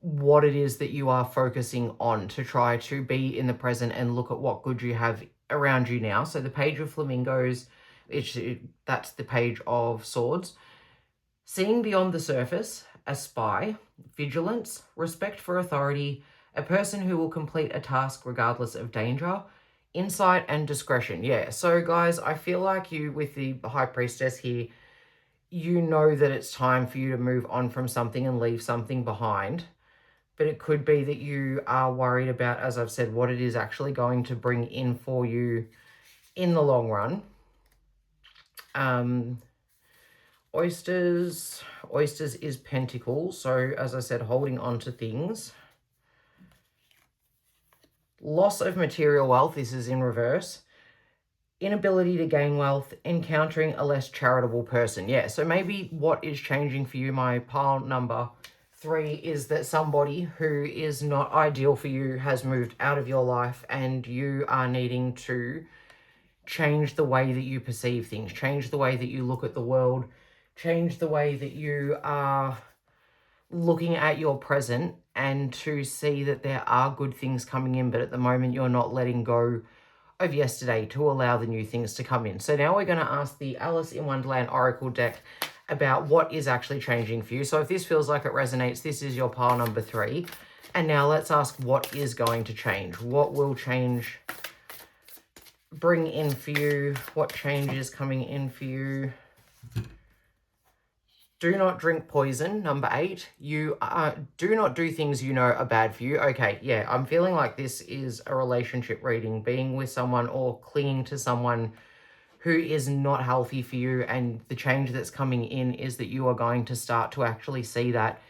Speaker 1: what it is that you are focusing on, to try to be in the present and look at what good you have around you now. So the Page of Flamingos, that's the Page of Swords. Seeing beyond the surface, a spy, vigilance, respect for authority, a person who will complete a task regardless of danger, insight and discretion. Yeah, so guys, I feel like you, with the High Priestess here, you know that it's time for you to move on from something and leave something behind. But it could be that you are worried about, as I've said, what it is actually going to bring in for you in the long run. Oysters. Oysters is Pentacles. So, as I said, holding on to things. Loss of material wealth. This is in reverse. Inability to gain wealth. Encountering a less charitable person. Yeah, so maybe what is changing for you, my pile number 3, is that somebody who is not ideal for you has moved out of your life and you are needing to change the way that you perceive things, change the way that you look at the world, change the way that you are looking at your present, and to see that there are good things coming in, but at the moment you're not letting go of yesterday to allow the new things to come in. So now we're going to ask the Alice in Wonderland Oracle deck about what is actually changing for you. So if this feels like it resonates, this is your pile number 3. And now let's ask what is going to change. What will change bring in for you? What change is coming in for you? Do not drink poison, number 8. You do not do things you know are bad for you. Okay, yeah, I'm feeling like this is a relationship reading, being with someone or clinging to someone who is not healthy for you, and the change that's coming in is that you are going to start to actually see that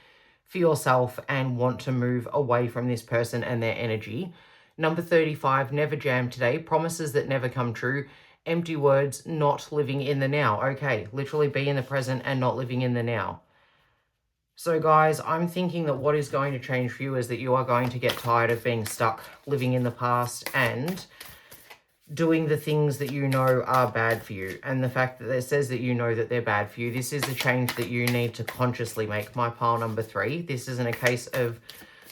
Speaker 1: for yourself and want to move away from this person and their energy. Number 35, never jam today. Promises that never come true. Empty words, not living in the now. Okay, literally be in the present and not living in the now. So guys, I'm thinking that what is going to change for you is that you are going to get tired of being stuck living in the past and doing the things that you know are bad for you. And the fact that it says that you know that they're bad for you, this is a change that you need to consciously make, my pile number 3. This isn't a case of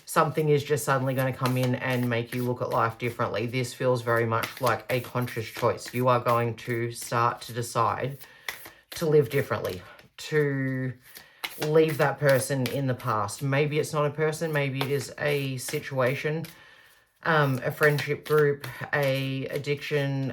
Speaker 1: something is just suddenly going to come in and make you look at life differently. This feels very much like a conscious choice. You are going to start to decide to live differently, to leave that person in the past. Maybe it's not a person, maybe it is a situation, a friendship group, a addiction,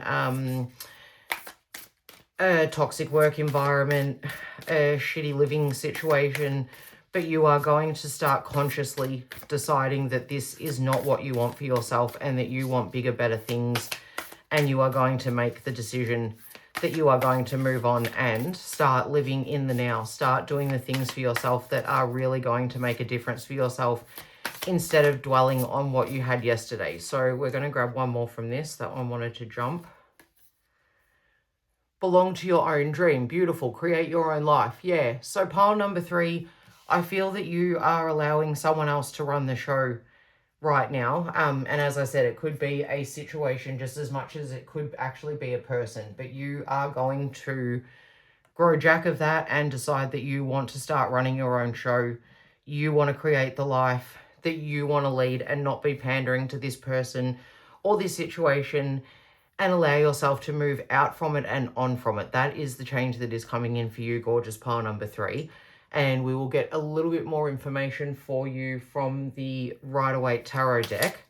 Speaker 1: a toxic work environment, a shitty living situation. But you are going to start consciously deciding that this is not what you want for yourself and that you want bigger, better things. And you are going to make the decision that you are going to move on and start living in the now. Start doing the things for yourself that are really going to make a difference for yourself instead of dwelling on what you had yesterday. So we're going to grab one more from this. That one wanted to jump. Belong to your own dream. Beautiful. Create your own life. Yeah. So pile number 3, I feel that you are allowing someone else to run the show right now. And as I said, it could be a situation just as much as it could actually be a person. But you are going to grow jack of that and decide that you want to start running your own show. You want to create the life that you want to lead and not be pandering to this person or this situation, and allow yourself to move out from it and on from it. That is the change that is coming in for you, gorgeous pile number 3. And we will get a little bit more information for you from the Rider-Waite Tarot deck.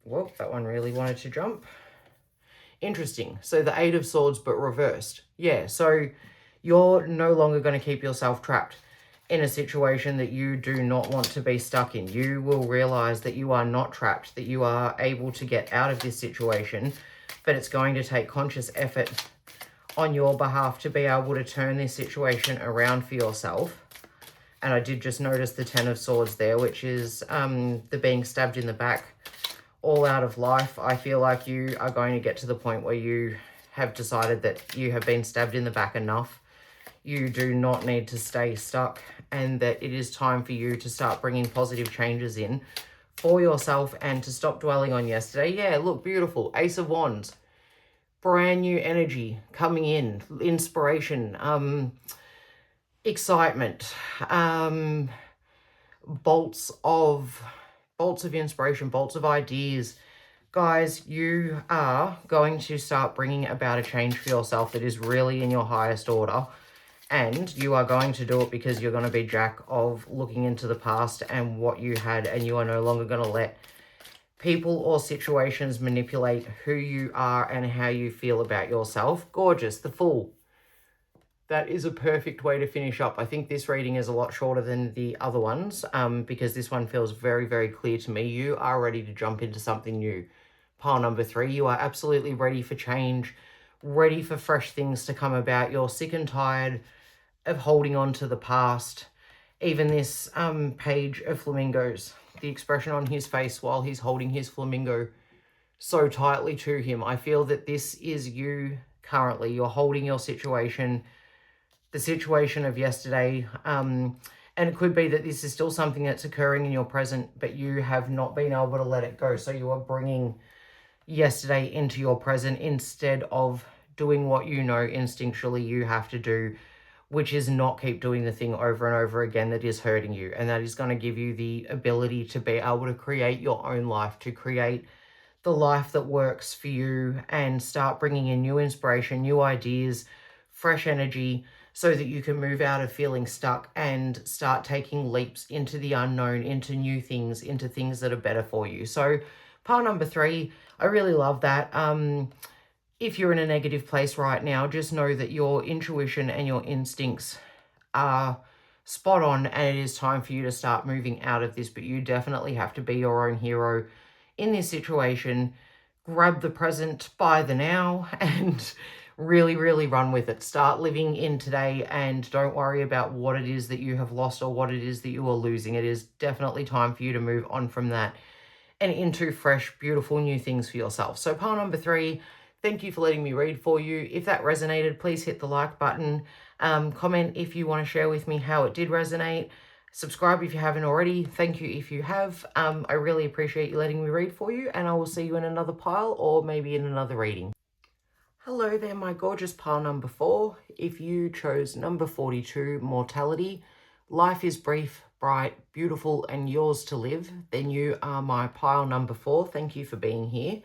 Speaker 1: Well, that one really wanted to jump. Interesting. So the 8 of Swords, but reversed. Yeah, so you're no longer going to keep yourself trapped in a situation that you do not want to be stuck in. You will realize that you are not trapped, that you are able to get out of this situation, but it's going to take conscious effort on your behalf to be able to turn this situation around for yourself. And I did just notice the 10 of Swords there, which is the being stabbed in the back, all out of life. I feel like you are going to get to the point where you have decided that you have been stabbed in the back enough. You do not need to stay stuck, and that it is time for you to start bringing positive changes in for yourself and to stop dwelling on yesterday. Yeah, look, beautiful. Ace of Wands. Brand new energy coming in, inspiration, excitement, bolts of inspiration, bolts of ideas. Guys, you are going to start bringing about a change for yourself that is really in your highest order, and you are going to do it because you're going to be jack of looking into the past and what you had, and you are no longer going to let people or situations manipulate who you are and how you feel about yourself. Gorgeous. The Fool. That is a perfect way to finish up. I think this reading is a lot shorter than the other ones because this one feels very, very clear to me. You are ready to jump into something new. Pile number 3, you are absolutely ready for change, ready for fresh things to come about. You're sick and tired of holding on to the past. Even this page of flamingos, the expression on his face while he's holding his flamingo so tightly to him. I feel that this is you currently. You're holding your situation, the situation of yesterday. And it could be that this is still something that's occurring in your present, but you have not been able to let it go. So you are bringing yesterday into your present instead of doing what you know instinctually you have to do, which is not keep doing the thing over and over again that is hurting you. And that is going to give you the ability to be able to create your own life, to create the life that works for you, and start bringing in new inspiration, new ideas, fresh energy, so that you can move out of feeling stuck and start taking leaps into the unknown, into new things, into things that are better for you. So pile number 3, I really love that. If you're in a negative place right now, just know that your intuition and your instincts are spot on, and it is time for you to start moving out of this, but you definitely have to be your own hero in this situation. Grab the present by the now and really, really run with it. Start living in today and don't worry about what it is that you have lost or what it is that you are losing. It is definitely time for you to move on from that and into fresh, beautiful new things for yourself. So pile number 3, thank you for letting me read for you. If that resonated, please hit the like button. Comment if you want to share with me how it did resonate. Subscribe if you haven't already. Thank you if you have. I really appreciate you letting me read for you, and I will see you in another pile or maybe in another reading. Hello there, my gorgeous pile number 4. If you chose number 42, Mortality, life is brief, bright, beautiful, and yours to live, then you are my pile number 4. Thank you for being here.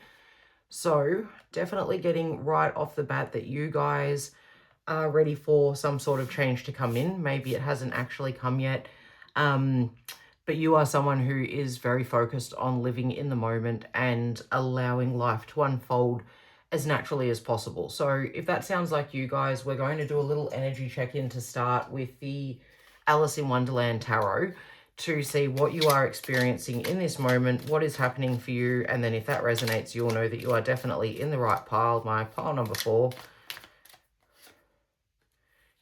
Speaker 1: So definitely getting right off the bat that you guys are ready for some sort of change to come in. Maybe it hasn't actually come yet, but you are someone who is very focused on living in the moment and allowing life to unfold as naturally as possible. So if that sounds like you guys, we're going to do a little energy check-in to start with the Alice in Wonderland Tarot to see what you are experiencing in this moment, what is happening for you, and then if that resonates, you'll know that you are definitely in the right pile. My pile number 4,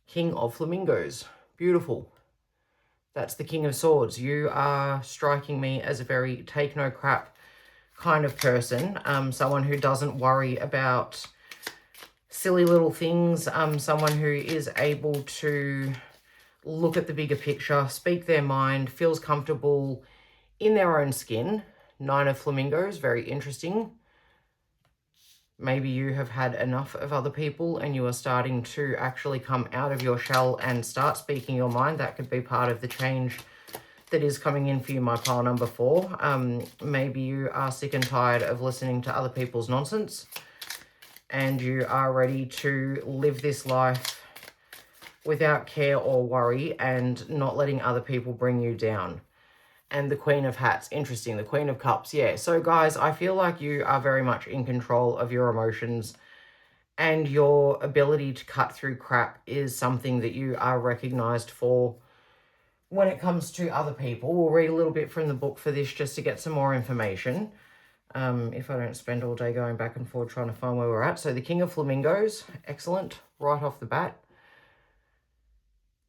Speaker 1: King of Flamingos. Beautiful. That's the King of Swords. You are striking me as a very take no crap kind of person, someone who doesn't worry about silly little things, someone who is able to look at the bigger picture, speak their mind, feels comfortable in their own skin. 9 of Flamingos, very interesting. Maybe you have had enough of other people and you are starting to actually come out of your shell and start speaking your mind. That could be part of the change that is coming in for you, my pile number 4. Maybe you are sick and tired of listening to other people's nonsense and you are ready to live this life without care or worry and not letting other people bring you down. And the Queen of Hats, interesting. The Queen of Cups, yeah. So guys, I feel like you are very much in control of your emotions, and your ability to cut through crap is something that you are recognized for when it comes to other people. We'll read a little bit from the book for this just to get some more information. If I don't spend all day going back and forth trying to find where we're at. So the King of Flamingos, excellent, right off the bat.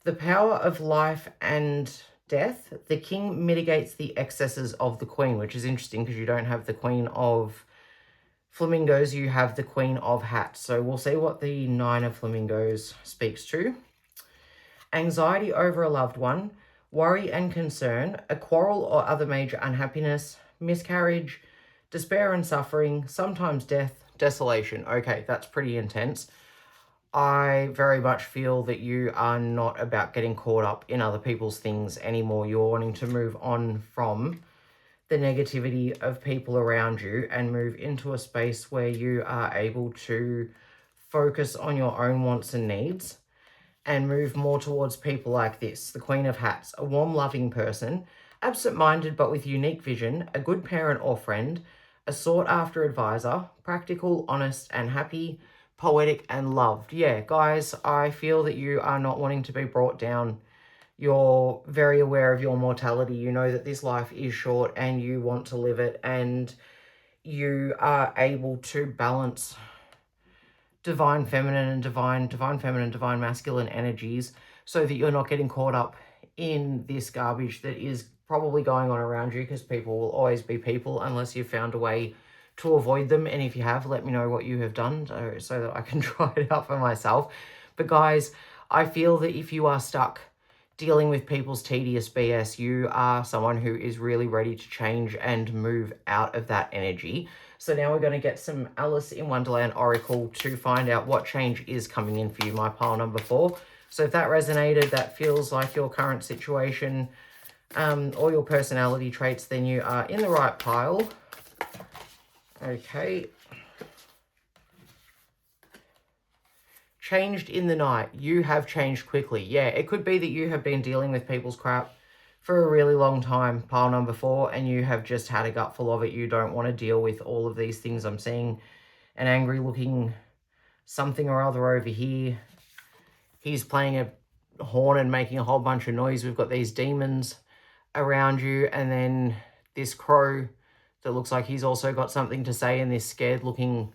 Speaker 1: The power of life and death. The king mitigates the excesses of the queen, which is interesting because you don't have the Queen of Flamingos, you have the Queen of Hats. So we'll see what the 9 of Flamingos speaks to. Anxiety over a loved one, worry and concern, a quarrel or other major unhappiness, miscarriage, despair and suffering, sometimes death, desolation. Okay, that's pretty intense. I very much feel that you are not about getting caught up in other people's things anymore. You're wanting to move on from the negativity of people around you and move into a space where you are able to focus on your own wants and needs and move more towards people like this. The Queen of Hats, a warm, loving person, absent-minded but with unique vision, a good parent or friend, a sought-after advisor, practical, honest and happy, poetic and loved. Yeah, guys, I feel that you are not wanting to be brought down. You're very aware of your mortality. You know that this life is short and you want to live it, and you are able to balance divine feminine and divine masculine energies so that you're not getting caught up in this garbage that is probably going on around you, because people will always be people unless you've found a way to avoid them. And if you have, let me know what you have done so that I can try it out for myself. But guys, I feel that if you are stuck dealing with people's tedious BS, you are someone who is really ready to change and move out of that energy. So now we're going to get some Alice in Wonderland Oracle to find out what change is coming in for you, my pile number 4. So if that resonated, that feels like your current situation or your personality traits, then you are in the right pile. Okay. Changed in the night. You have changed quickly. Yeah, it could be that you have been dealing with people's crap for a really long time, pile number 4, and you have just had a gut full of it. You don't want to deal with all of these things. I'm seeing an angry looking something or other over here. He's playing a horn and making a whole bunch of noise. We've got these demons around you, and then this crow that looks like he's also got something to say in this scared looking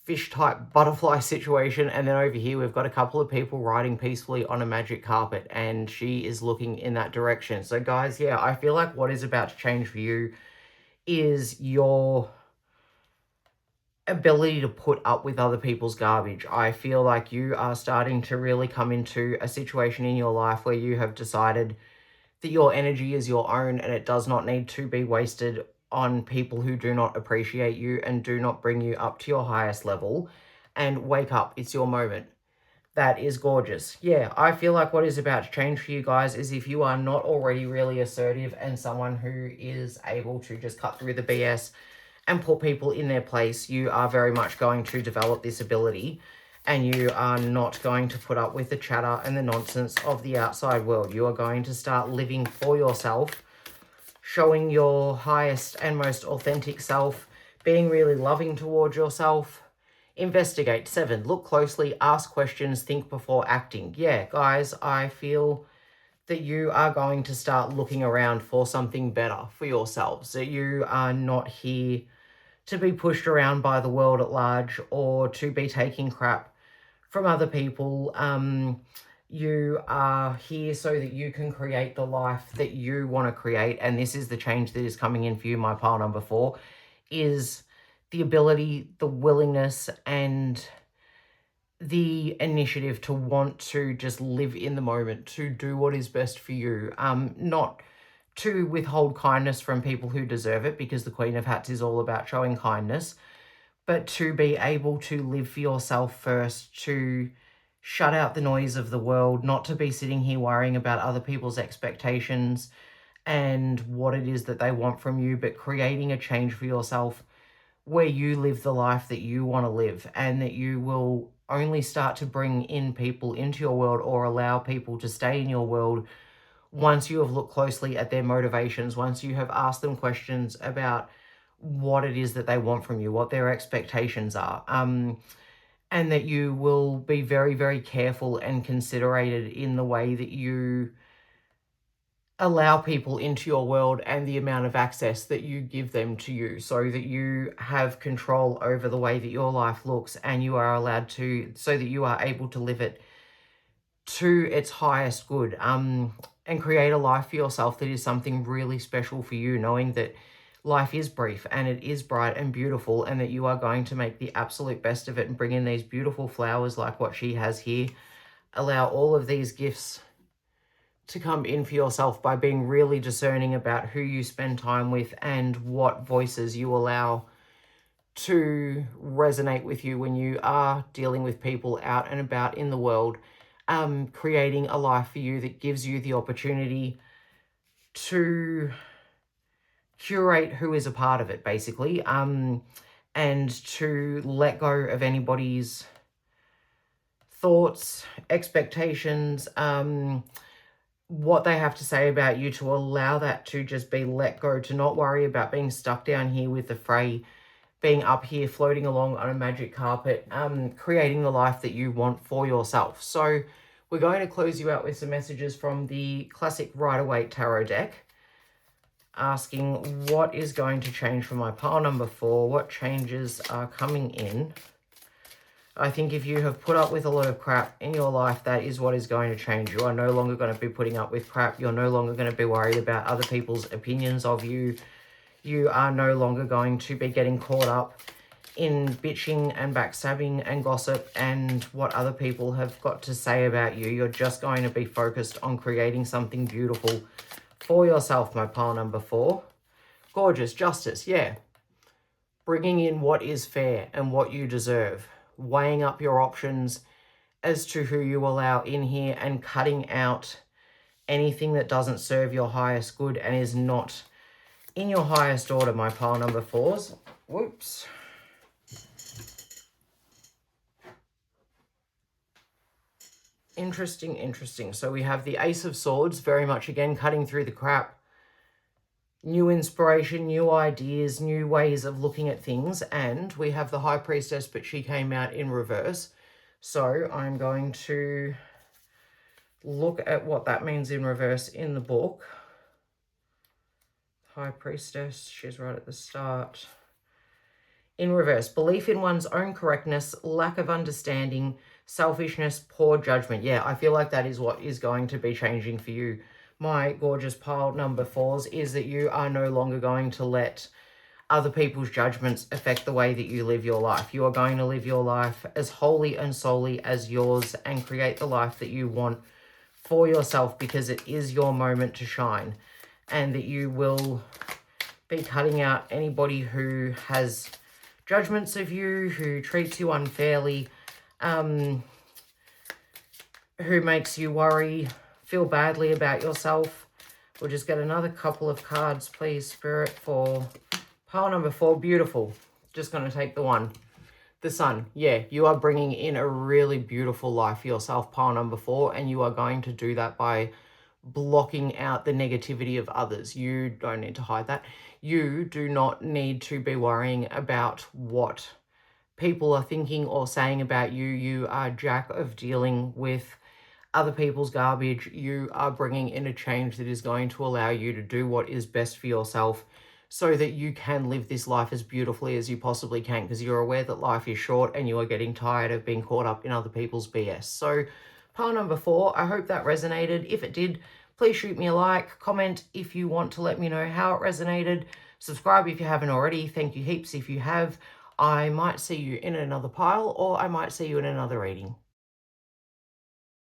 Speaker 1: fish type butterfly situation. And then over here we've got a couple of people riding peacefully on a magic carpet, and she is looking in that direction. So guys, yeah, I feel like what is about to change for you is your ability to put up with other people's garbage. I feel like you are starting to really come into a situation in your life where you have decided that your energy is your own and it does not need to be wasted on people who do not appreciate you and do not bring you up to your highest level. And wake up, it's your moment. That is gorgeous. Yeah, I feel like what is about to change for you guys is if you are not already really assertive and someone who is able to just cut through the BS and put people in their place, you are very much going to develop this ability, and you are not going to put up with the chatter and the nonsense of the outside world. You are going to start living for yourself, showing your highest and most authentic self, being really loving towards yourself. Investigate. 7, look closely, ask questions, think before acting. Yeah, guys, I feel that you are going to start looking around for something better for yourselves. That you are not here to be pushed around by the world at large or to be taking crap from other people. You are here so that you can create the life that you want to create. And this is the change that is coming in for you, my pile number 4, is the ability, the willingness, and the initiative to want to just live in the moment, to do what is best for you. Not to withhold kindness from people who deserve it, because the Queen of Hats is all about showing kindness, but to be able to live for yourself first, to shut out the noise of the world, not to be sitting here worrying about other people's expectations and what it is that they want from you, but creating a change for yourself where you live the life that you want to live, and that you will only start to bring in people into your world or allow people to stay in your world once you have looked closely at their motivations, once you have asked them questions about what it is that they want from you, what their expectations are, and that you will be very, very careful and considerated in the way that you allow people into your world and the amount of access that you give them to you, so that you have control over the way that your life looks, and you are allowed to, so that you are able to live it to its highest good, and create a life for yourself that is something really special for you, knowing that life is brief and it is bright and beautiful, and that you are going to make the absolute best of it and bring in these beautiful flowers like what she has here. Allow all of these gifts to come in for yourself by being really discerning about who you spend time with and what voices you allow to resonate with you when you are dealing with people out and about in the world. Creating a life for you that gives you the opportunity to curate who is a part of it, basically, and to let go of anybody's thoughts, expectations, what they have to say about you, to allow that to just be let go, to not worry about being stuck down here with the fray, being up here floating along on a magic carpet, creating the life that you want for yourself. So we're going to close you out with some messages from the classic Rider-Waite Tarot deck, asking what is going to change for my pile number 4, what changes are coming in I think if you have put up with a lot of crap in your life, that is what is going to change. You are no longer going to be putting up with crap. You're no longer going to be worried about other people's opinions of you. You are no longer going to be getting caught up in bitching and backstabbing and gossip and what other people have got to say about you. You're just going to be focused on creating something beautiful for yourself, my pile number 4. Gorgeous. Justice, yeah. Bringing in what is fair and what you deserve. Weighing up your options as to who you allow in here and cutting out anything that doesn't serve your highest good and is not in your highest order, my pile number 4s. Whoops. Interesting, interesting. So we have the Ace of Swords, very much again cutting through the crap. New inspiration, new ideas, new ways of looking at things. And we have the High Priestess, but she came out in reverse. So I'm going to look at what that means in reverse in the book. High Priestess, she's right at the start. In reverse, belief in one's own correctness, lack of understanding, selfishness, poor judgment. Yeah, I feel like that is what is going to be changing for you, my gorgeous pile number 4s, is that you are no longer going to let other people's judgments affect the way that you live your life. You are going to live your life as wholly and solely as yours and create the life that you want for yourself, because it is your moment to shine, and that you will be cutting out anybody who has judgments of you, who treats you unfairly, who makes you worry, feel badly about yourself. We'll just get another couple of cards, please, Spirit, for pile number 4. Beautiful. Just going to take the one. The Sun. Yeah, you are bringing in a really beautiful life for yourself, pile number 4, and you are going to do that by blocking out the negativity of others. You don't need to hide that. You do not need to be worrying about what people are thinking or saying about you. You are jack of dealing with other people's garbage. You are bringing in a change that is going to allow you to do what is best for yourself so that you can live this life as beautifully as you possibly can, because you're aware that life is short and you are getting tired of being caught up in other people's BS. So pile number 4, I hope that resonated. If it did, please shoot me a like, comment if you want to let me know how it resonated, subscribe if you haven't already. Thank you heaps if you have. I might see you in another pile, or I might see you in another reading.